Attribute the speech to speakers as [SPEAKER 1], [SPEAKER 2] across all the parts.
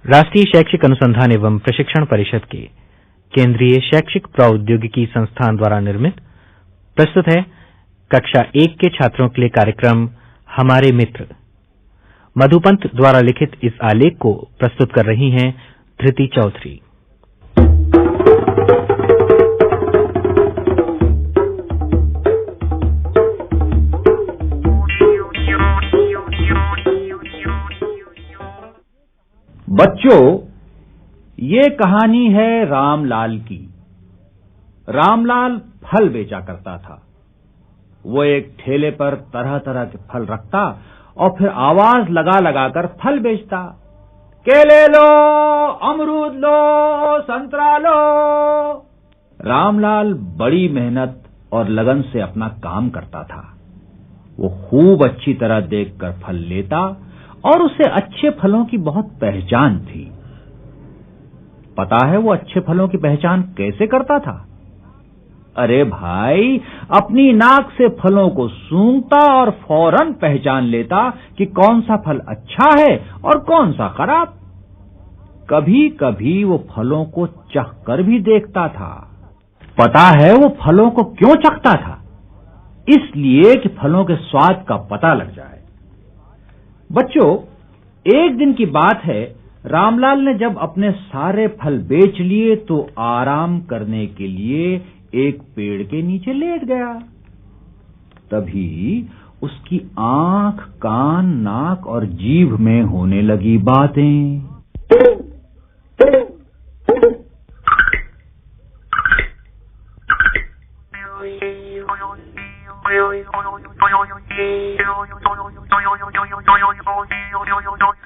[SPEAKER 1] राष्ट्रीय शैक्षिक अनुसंधान एवं प्रशिक्षण परिषद के केंद्रीय शैक्षिक प्रौद्योगिकी संस्थान द्वारा निर्मित प्रस्तुत है कक्षा 1 के छात्रों के लिए कार्यक्रम हमारे मित्र। मधुपंत द्वारा लिखित इस आलेख को प्रस्तुत कर रही हैं धृति चौधरी।
[SPEAKER 2] बच्चों, ये कहानी है रामलाल की। रामलाल फल बेचा करता था। वो एक ठेले पर तरह तरह के फल रखता और फिर आवाज लगा लगा कर फल बेचता। केले लो, अमरूद लो, संतरा लो। रामलाल बड़ी मेहनत और लगन से अपना काम करता था। वो खूब अच्छी तरह देखकर फल लेता और उसे अच्छे फलों की बहुत पहचान थी। पता है वो अच्छे फलों की पहचान कैसे करता था? अरे भाई, अपनी नाक से फलों को सूंघता और फौरन पहचान लेता कि कौन सा फल अच्छा है और कौन सा खराब। कभी कभी वो फलों को चखकर भी देखता था। पता है वो फलों को क्यों चखता था? इसलिए कि फलों के स्वाद का पता लग जाए। बच्चों, एक दिन की बात है, रामलाल ने जब अपने सारे फल बेच लिए तो आराम करने के लिए एक पेड़ के नीचे लेट गया। तभी उसकी आंख, कान, नाक और जीभ में होने लगी बातें।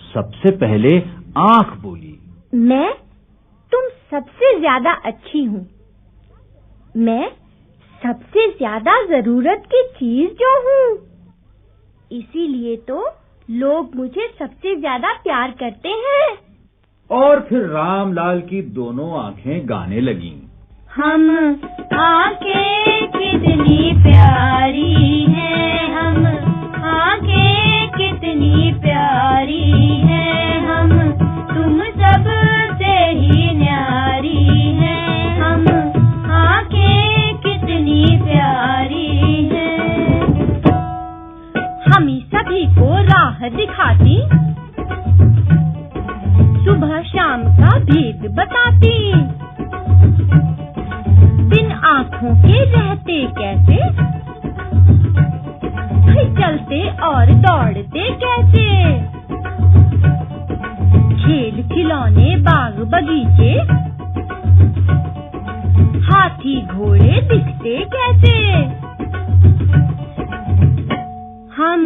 [SPEAKER 2] सबसे पहले आंख बोली,
[SPEAKER 3] मैं तुम सबसे ज्यादा अच्छी हूँ। मैं सबसे ज्यादा जरूरत की चीज जो हूँ। इसीलिए तो लोग मुझे सबसे ज्यादा प्यार करते हैं।
[SPEAKER 2] और फिर रामलाल की दोनों आंखें गाने लगीं।
[SPEAKER 3] हम आंखें कितनी प्यारी हैं, हम आंखें कितनी प्यारी हैं, हम तुम सबसे ही न्यारी हैं, हम आंखें कितनी प्यारी हैं। हम सभी को राह दिखाती, सुबह शाम का भेद बताती। बिन आँखों के रहते कैसे, चलते और दौड़ते कैसे। खेल खिलौने बाग बगीचे, हाथी घोड़े दिखते कैसे। हम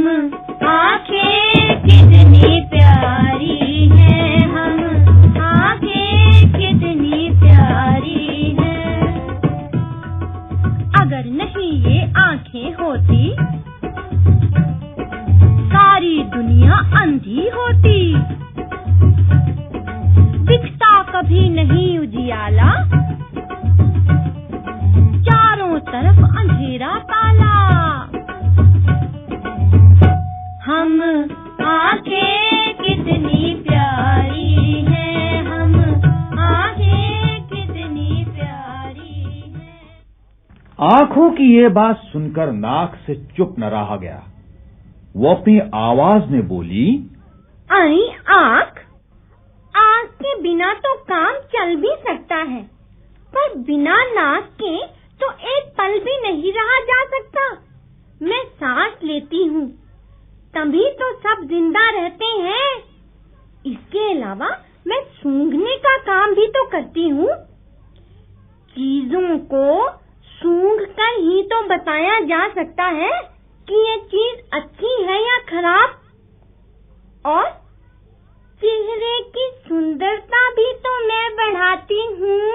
[SPEAKER 3] आँखें कितनी प्यारी हैं, हम आँखें कितनी प्यारी हैं। अगर नहीं ये आँखें होती, सारी दुनिया अंधी होती। दिखता कभी नहीं उजियाला, चारों तरफ अंधेरा ताला। हम आँखें कितनी प्यारी हैं, हम आँखें कितनी प्यारी हैं।
[SPEAKER 2] आंखों की ये बात सुनकर नाक से चुप न रहा गया। वो अपनी आवाज में बोली,
[SPEAKER 3] अरे आँख के बिना तो काम चल भी सकता है, पर बिना नाक के तो एक पल भी नहीं रहा जा सकता। मैं सांस लेती हूँ, तभी तो सब जिंदा रहते हैं। इसके अलावा मैं सूंघने का काम भी तो करती हूँ। चीजों को सूंघ कर ही तो बताया जा सकता है कि ये चीज अच्छी है या खराब। और चेहरे की सुंदरता भी तो मैं बढ़ाती हूँ।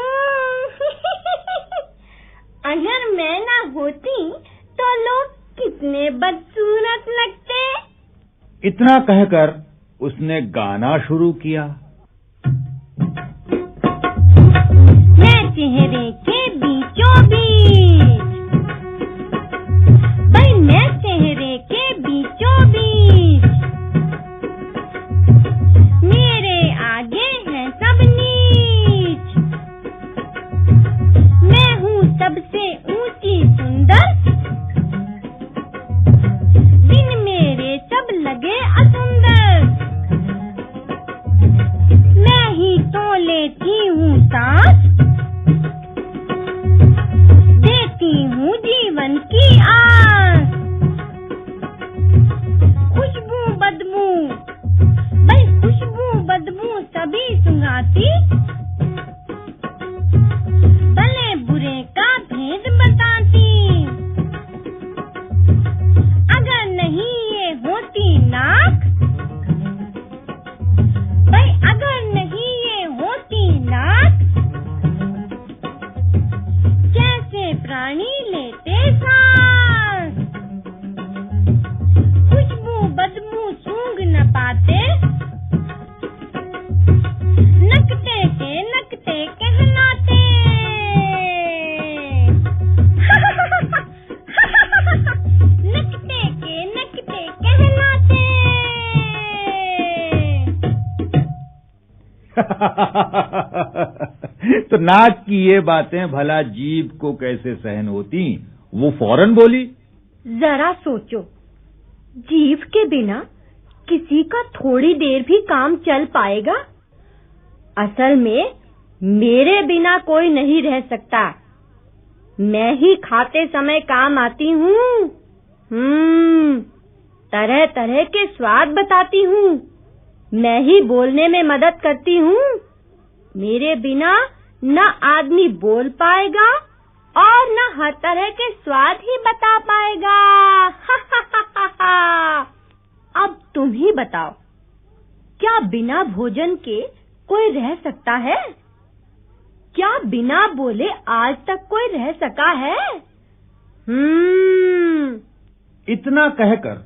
[SPEAKER 3] अगर मैं ना होती तो लोग कितने बदसूरत लगते।
[SPEAKER 2] इतना कहकर उसने गाना शुरू किया।
[SPEAKER 3] मैं चेहरे के बीचों बीच, भाई मैं चेहरे के बीचों बीच, मेरे आगे है लेती हूँ सांस, देती हूँ जीवन की आस। खुशबू बदबू, भाई खुशबू बदबू सभी सुंघाती, भले बुरे का भेद बताती। अगर नहीं ये होती नाक, भाई अगर नहीं ये होती नाक, कैसे प्राणी लेते सांस। खुशबू बदबू सूंघ न पाते, नकते कहलाते। नकते कहलाते।
[SPEAKER 2] तो नाक की ये बातें भला जीभ को कैसे सहन होती? वो फौरन बोली,
[SPEAKER 3] जरा सोचो, जीभ के बिना किसी का थोड़ी देर भी काम चल पाएगा? असल में मेरे बिना कोई नहीं रह सकता। मैं ही खाते समय काम आती हूँ। तरह तरह के स्वाद बताती हूँ। मैं ही बोलने में मदद करती हूँ। मेरे बिना न आदमी बोल पाएगा और न हर तरह के स्वाद ही बता पाएगा। अब तुम ही बताओ, क्या बिना भोजन के कोई रह सकता है? क्या बिना बोले आज तक कोई रह सका है?
[SPEAKER 2] इतना कहकर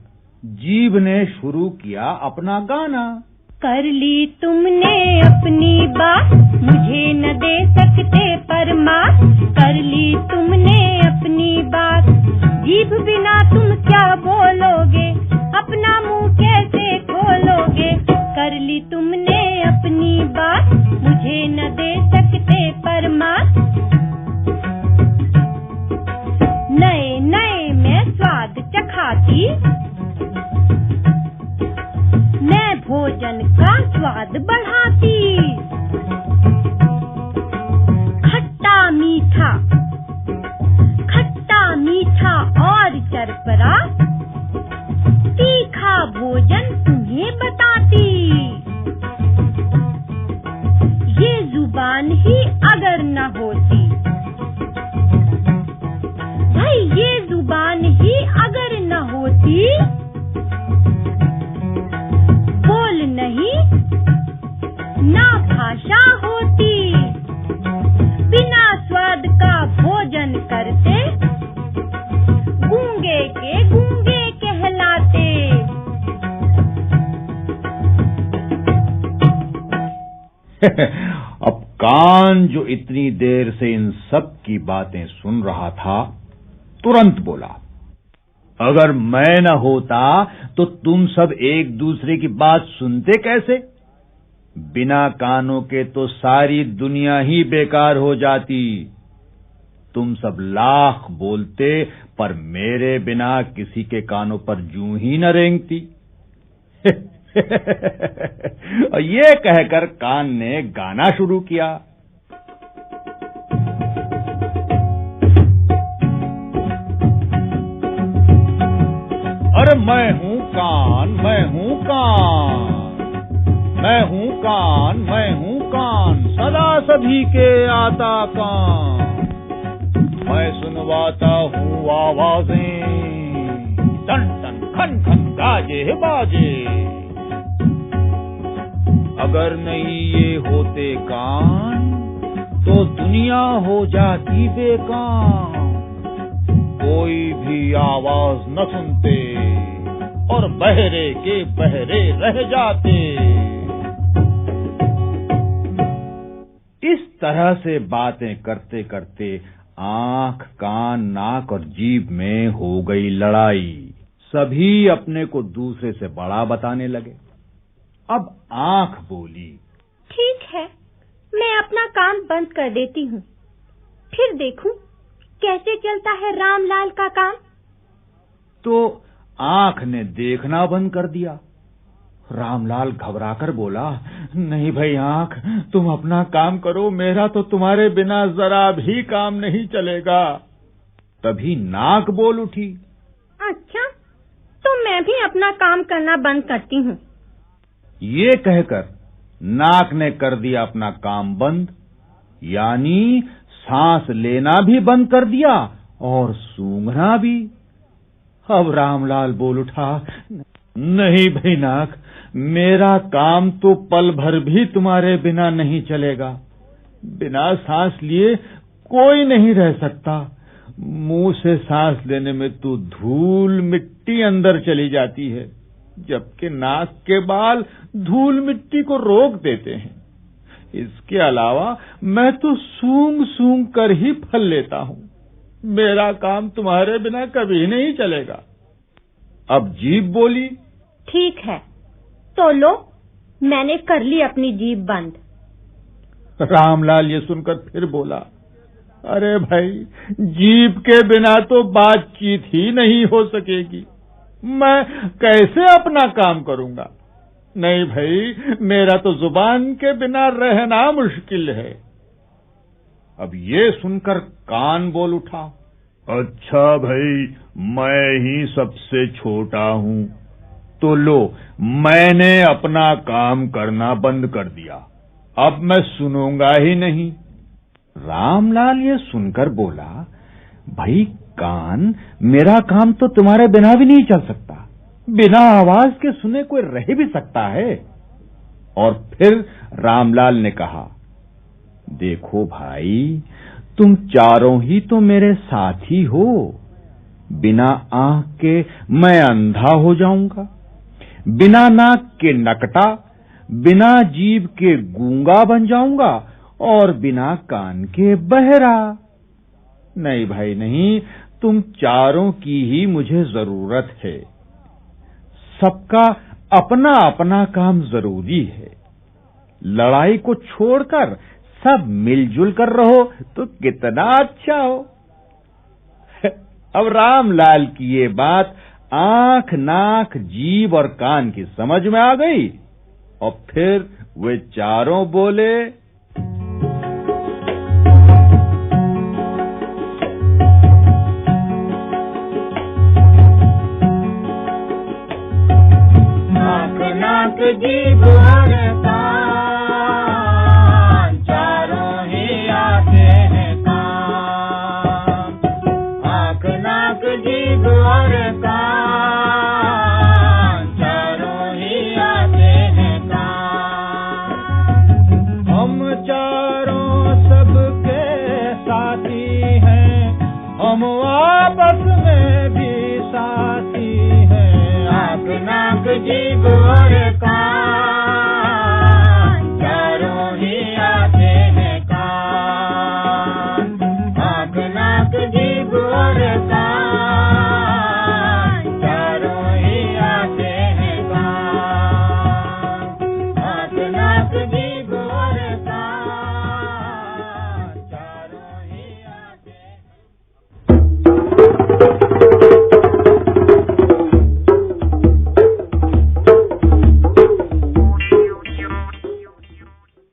[SPEAKER 2] जीभ ने शुरू किया अपना गाना।
[SPEAKER 3] कर ली तुमने अपनी बात, मुझे न दे सकते परमात। कर ली तुमने अपनी बात, जीभ बिना तुम क्या बोलोगे, अपना मुंह कैसे खोलोगे। कर ली तुमने अपनी बात, मुझे न दे सकते परमात। नए नए मैं स्वाद चखाती, मैं भोजन का स्वाद बढ़ाती। खट्टा मीठा और चरपरा, तीखा भोजन तुम्हें बताती। ये जुबान ही अगर न होती, भाई ये जुबान ही अगर न होती, बोल नहीं ना भाषा होती। बिना स्वाद का भोजन करते, गूंगे के गूंगे कहलाते।
[SPEAKER 2] अब कान जो इतनी देर से इन सब की बातें सुन रहा था, तुरंत बोला, अगर मैं न होता तो तुम सब एक दूसरे की बात सुनते कैसे? बिना कानों के तो सारी दुनिया ही बेकार हो जाती। तुम सब लाख बोलते, पर मेरे बिना किसी के कानों पर जूं ही न रेंगती। और ये कहकर कान ने गाना शुरू किया। अरे मैं हूँ कान, मैं हूँ कान, मैं हूँ कान, मैं हूँ कान, सदा सभी के आता कान। मैं सुनवाता हूँ आवाजें, टन टन खन खन गाजे बाजे। अगर नहीं ये होते कान, तो दुनिया हो जाती बेकान। कोई भी आवाज न सुनते और बहरे के बहरे रह जाते। इस तरह से बातें करते करते आंख, कान, नाक और जीभ में हो गई लड़ाई। सभी अपने को दूसरे से बड़ा बताने लगे। अब आंख बोली,
[SPEAKER 3] ठीक है, मैं अपना काम बंद कर देती हूँ, फिर देखूं कैसे चलता है रामलाल का काम।
[SPEAKER 2] तो आंख ने देखना बंद कर दिया। रामलाल घबराकर बोला, नहीं भाई आंख, तुम अपना काम करो, मेरा तो तुम्हारे बिना जरा भी काम नहीं चलेगा। तभी नाक बोल उठी,
[SPEAKER 3] अच्छा, तो मैं भी अपना काम करना बंद करती हूँ।
[SPEAKER 2] ये कहकर नाक ने कर दिया अपना काम बंद, यानी सांस लेना भी बंद कर दिया और सूंघना भी। अब रामलाल बोल उठा, नहीं भाई नाक, मेरा काम तो पल भर भी तुम्हारे बिना नहीं चलेगा। बिना सांस लिए कोई नहीं रह सकता। मुंह से सांस लेने में तो धूल मिट्टी अंदर चली जाती है, जबकि नाक के बाल धूल मिट्टी को रोक देते हैं। इसके अलावा मैं तो सूंघ सूंघ कर ही फल लेता हूं। मेरा काम तुम्हारे बिना कभी नहीं चलेगा। अब जीभ बोली,
[SPEAKER 3] ठीक है, तो लो, मैंने कर ली अपनी जीभ बंद।
[SPEAKER 2] रामलाल ये सुनकर फिर बोला, अरे भाई, जीभ के बिना तो बातचीत ही नहीं हो सकेगी। मैं कैसे अपना काम करूंगा? नहीं भाई, मेरा तो जुबान के बिना रहना मुश्किल है। अब ये सुनकर कान बोल उठा, अच्छा भाई, मैं ही सबसे छोटा हूं, तो लो, मैंने अपना काम करना बंद कर दिया। अब मैं सुनूंगा ही नहीं। रामलाल ये सुनकर बोला, भाई कान, मेरा काम तो तुम्हारे बिना भी नहीं चल सकता। बिना आवाज के सुने कोई रह भी सकता है। और फिर रामलाल ने कहा, देखो भाई, तुम चारों ही तो मेरे साथी हो। बिना आंख के मैं अंधा हो जाऊंगा, बिना नाक के नकटा, बिना जीभ के गूंगा बन जाऊंगा और बिना कान के बहरा। नहीं भाई नहीं, तुम चारों की ही मुझे जरूरत है। सबका अपना अपना काम जरूरी है। लड़ाई को छोड़कर सब मिलजुल कर रहो तो कितना अच्छा हो। अब रामलाल की ये बात आंख, नाक, जीभ और कान की समझ में आ गई और फिर वे चारों बोले,
[SPEAKER 4] आंख, नाक, जीभ और कान, चारों ही आते हैं काम। आंख, नाक, जीभ और कान, चारों ही आते हैं काम। हम चारों सबके साथी हैं, हम आपस में भी साथी हैं। आंख, नाक, जीभ और कान, चारों ही आते हैं काम। आंख, नाक, जीभ और कान, चारों ही आते हैं काम। आंख, नाक, जीभ और कान, चारों ही आते हैं।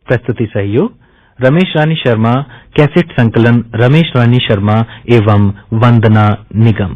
[SPEAKER 1] प्रस्तुति सहयोग रमेश रानी शर्मा, कैसेट संकलन रमेश रानी शर्मा एवं वंदना निगम।